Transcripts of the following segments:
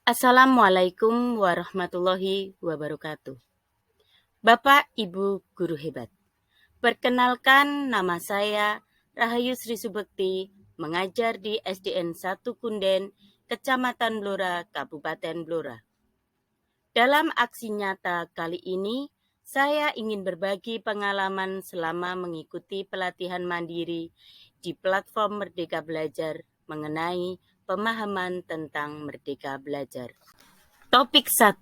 Assalamualaikum warahmatullahi wabarakatuh. Bapak, Ibu, Guru hebat. Perkenalkan, nama saya Rahayu Sri Subekti, mengajar di SDN 1 Kunden, Kecamatan Blora, Kabupaten Blora. Dalam aksi nyata kali ini, saya ingin berbagi pengalaman selama mengikuti pelatihan mandiri di platform Merdeka Belajar mengenai pemahaman tentang Merdeka Belajar. Topik 1.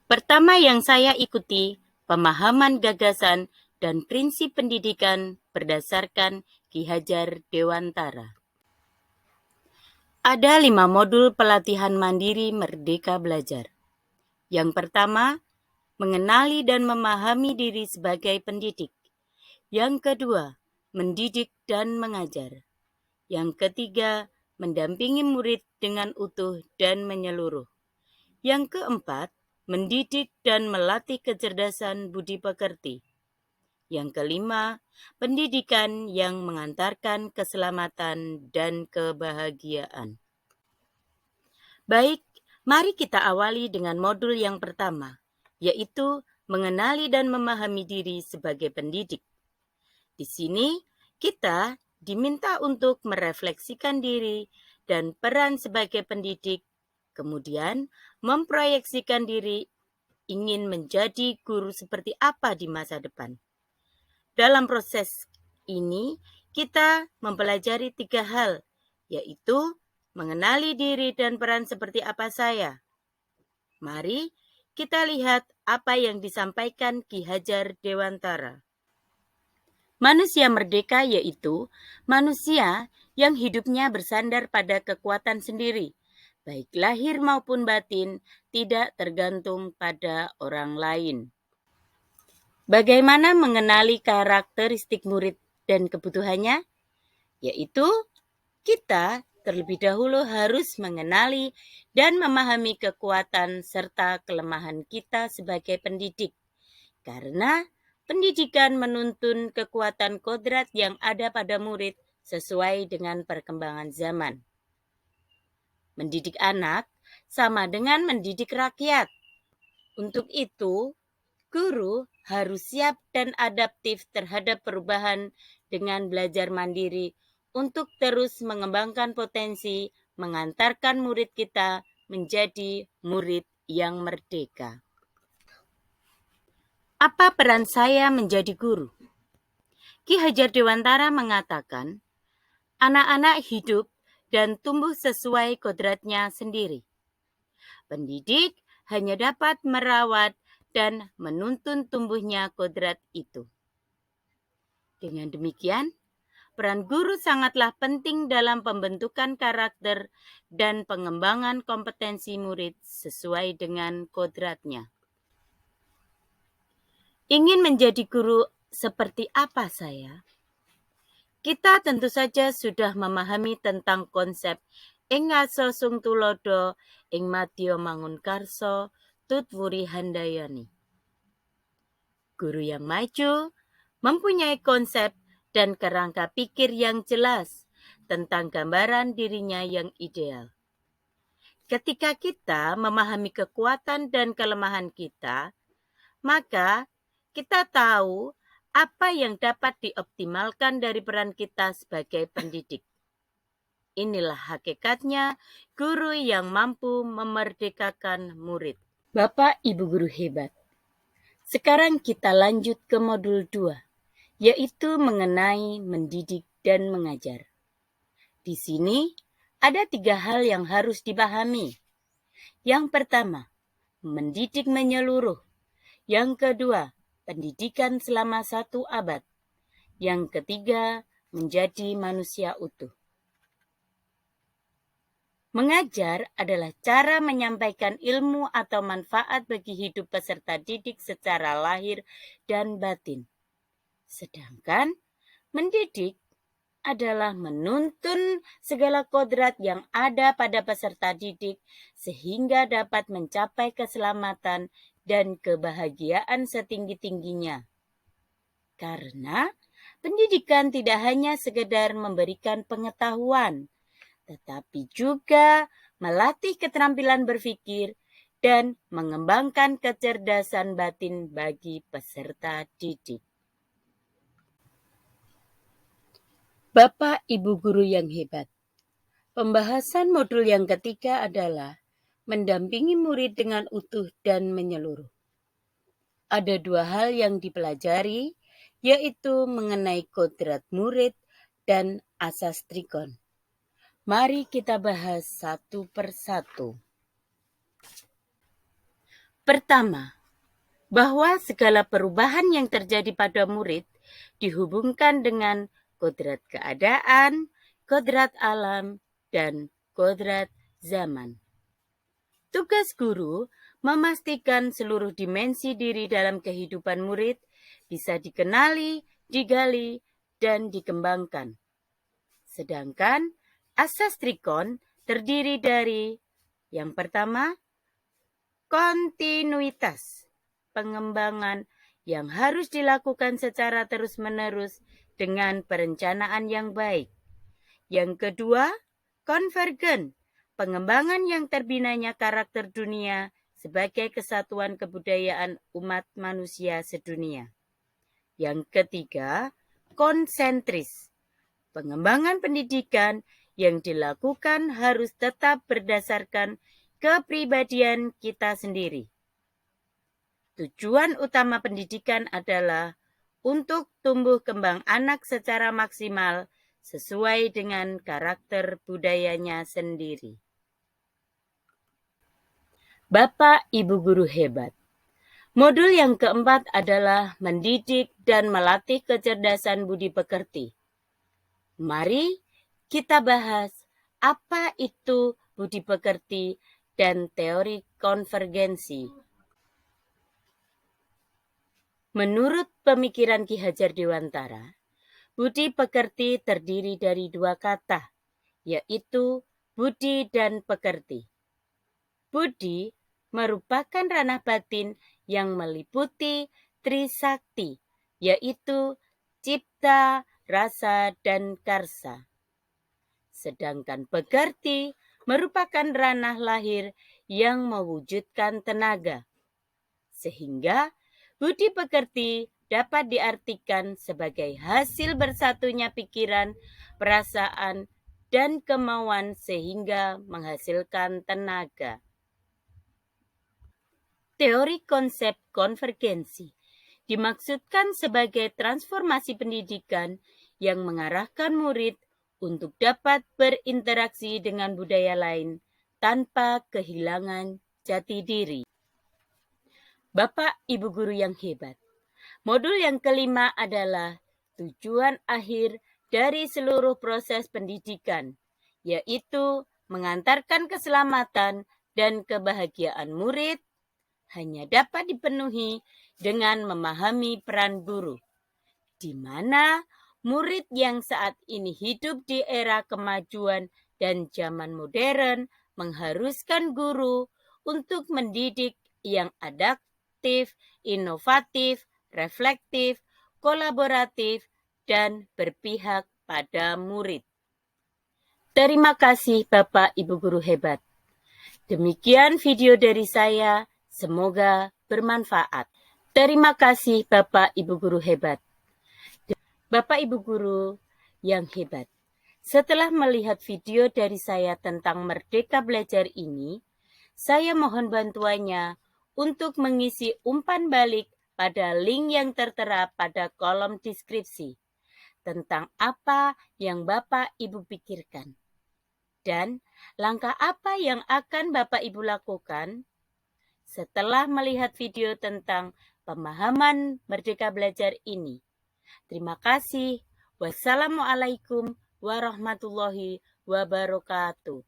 Pertama yang saya ikuti, pemahaman gagasan dan prinsip pendidikan berdasarkan Ki Hajar Dewantara. Ada 5 modul pelatihan mandiri Merdeka Belajar. Yang pertama, mengenali dan memahami diri sebagai pendidik. Yang kedua, mendidik dan mengajar. Yang ketiga, mendampingi murid dengan utuh dan menyeluruh. Yang keempat, mendidik dan melatih kecerdasan budi pekerti. Yang kelima, pendidikan yang mengantarkan keselamatan dan kebahagiaan. Baik, mari kita awali dengan modul yang pertama, yaitu mengenali dan memahami diri sebagai pendidik. Di sini, kita diminta untuk merefleksikan diri dan peran sebagai pendidik, kemudian memproyeksikan diri ingin menjadi guru seperti apa di masa depan. Dalam proses ini, kita mempelajari 3 hal, yaitu mengenali diri dan peran seperti apa saya. Mari kita lihat apa yang disampaikan Ki Hajar Dewantara. Manusia merdeka yaitu manusia yang hidupnya bersandar pada kekuatan sendiri, baik lahir maupun batin, tidak tergantung pada orang lain. Bagaimana mengenali karakteristik murid dan kebutuhannya? Yaitu kita terlebih dahulu harus mengenali dan memahami kekuatan serta kelemahan kita sebagai pendidik. Karena pendidikan menuntun kekuatan kodrat yang ada pada murid sesuai dengan perkembangan zaman. Mendidik anak sama dengan mendidik rakyat. Untuk itu, guru harus siap dan adaptif terhadap perubahan dengan belajar mandiri untuk terus mengembangkan potensi, mengantarkan murid kita menjadi murid yang merdeka. Apa peran saya menjadi guru? Ki Hajar Dewantara mengatakan, anak-anak hidup dan tumbuh sesuai kodratnya sendiri. Pendidik hanya dapat merawat dan menuntun tumbuhnya kodrat itu. Dengan demikian, peran guru sangatlah penting dalam pembentukan karakter dan pengembangan kompetensi murid sesuai dengan kodratnya. Ingin menjadi guru seperti apa saya? Kita tentu saja sudah memahami tentang konsep ing ngaso sung tulodo, ing madya mangunkarso, tutwuri handayani. Guru yang maju mempunyai konsep dan kerangka pikir yang jelas tentang gambaran dirinya yang ideal. Ketika kita memahami kekuatan dan kelemahan kita, maka kita tahu apa yang dapat dioptimalkan dari peran kita sebagai pendidik. Inilah hakikatnya guru yang mampu memerdekakan murid. Bapak, Ibu guru hebat. Sekarang kita lanjut ke modul 2, yaitu mengenai mendidik dan mengajar. Di sini ada 3 hal yang harus dipahami. Yang pertama, mendidik menyeluruh. Yang kedua, pendidikan selama 1 abad. Yang ketiga, menjadi manusia utuh. Mengajar adalah cara menyampaikan ilmu atau manfaat bagi hidup peserta didik secara lahir dan batin. Sedangkan mendidik adalah menuntun segala kodrat yang ada pada peserta didik sehingga dapat mencapai keselamatan dan kebahagiaan setinggi-tingginya. Karena pendidikan tidak hanya sekedar memberikan pengetahuan, tetapi juga melatih keterampilan berpikir, dan mengembangkan kecerdasan batin bagi peserta didik. Bapak Ibu guru yang hebat, pembahasan modul yang ketiga adalah mendampingi murid dengan utuh dan menyeluruh. Ada dua hal yang dipelajari, yaitu mengenai kodrat murid dan asas trikon. Mari kita bahas satu persatu. Pertama, bahwa segala perubahan yang terjadi pada murid dihubungkan dengan kodrat keadaan, kodrat alam, dan kodrat zaman. Tugas guru memastikan seluruh dimensi diri dalam kehidupan murid bisa dikenali, digali, dan dikembangkan. Sedangkan asas trikon terdiri dari yang pertama, kontinuitas pengembangan yang harus dilakukan secara terus-menerus dengan perencanaan yang baik. Yang kedua, konvergen, pengembangan yang terbinanya karakter dunia sebagai kesatuan kebudayaan umat manusia sedunia. Yang ketiga, konsentris, pengembangan pendidikan yang dilakukan harus tetap berdasarkan kepribadian kita sendiri. Tujuan utama pendidikan adalah untuk tumbuh kembang anak secara maksimal sesuai dengan karakter budayanya sendiri. Bapak Ibu guru hebat, modul yang keempat adalah mendidik dan melatih kecerdasan budi pekerti. Mari kita bahas apa itu budi pekerti dan teori konvergensi. Menurut pemikiran Ki Hajar Dewantara, budi pekerti terdiri dari dua kata, yaitu budi dan pekerti. Budi merupakan ranah batin yang meliputi trisakti, yaitu cipta, rasa, dan karsa. Sedangkan pekerti merupakan ranah lahir yang mewujudkan tenaga. Sehingga budi pekerti dapat diartikan sebagai hasil bersatunya pikiran, perasaan, dan kemauan sehingga menghasilkan tenaga. Teori konsep konvergensi dimaksudkan sebagai transformasi pendidikan yang mengarahkan murid untuk dapat berinteraksi dengan budaya lain tanpa kehilangan jati diri. Bapak Ibu guru yang hebat, modul yang kelima adalah tujuan akhir dari seluruh proses pendidikan, yaitu mengantarkan keselamatan dan kebahagiaan murid hanya dapat dipenuhi dengan memahami peran guru, di mana murid yang saat ini hidup di era kemajuan dan zaman modern mengharuskan guru untuk mendidik yang adaptif, inovatif, reflektif, kolaboratif, dan berpihak pada murid. Terima kasih Bapak Ibu guru hebat. Demikian video dari saya, semoga bermanfaat. Terima kasih Bapak Ibu guru hebat. Bapak Ibu guru yang hebat, setelah melihat video dari saya tentang Merdeka Belajar ini, saya mohon bantuannya untuk mengisi umpan balik pada link yang tertera pada kolom deskripsi tentang apa yang Bapak Ibu pikirkan dan langkah apa yang akan Bapak Ibu lakukan setelah melihat video tentang pemahaman Merdeka Belajar ini. Terima kasih. Wassalamualaikum warahmatullahi wabarakatuh.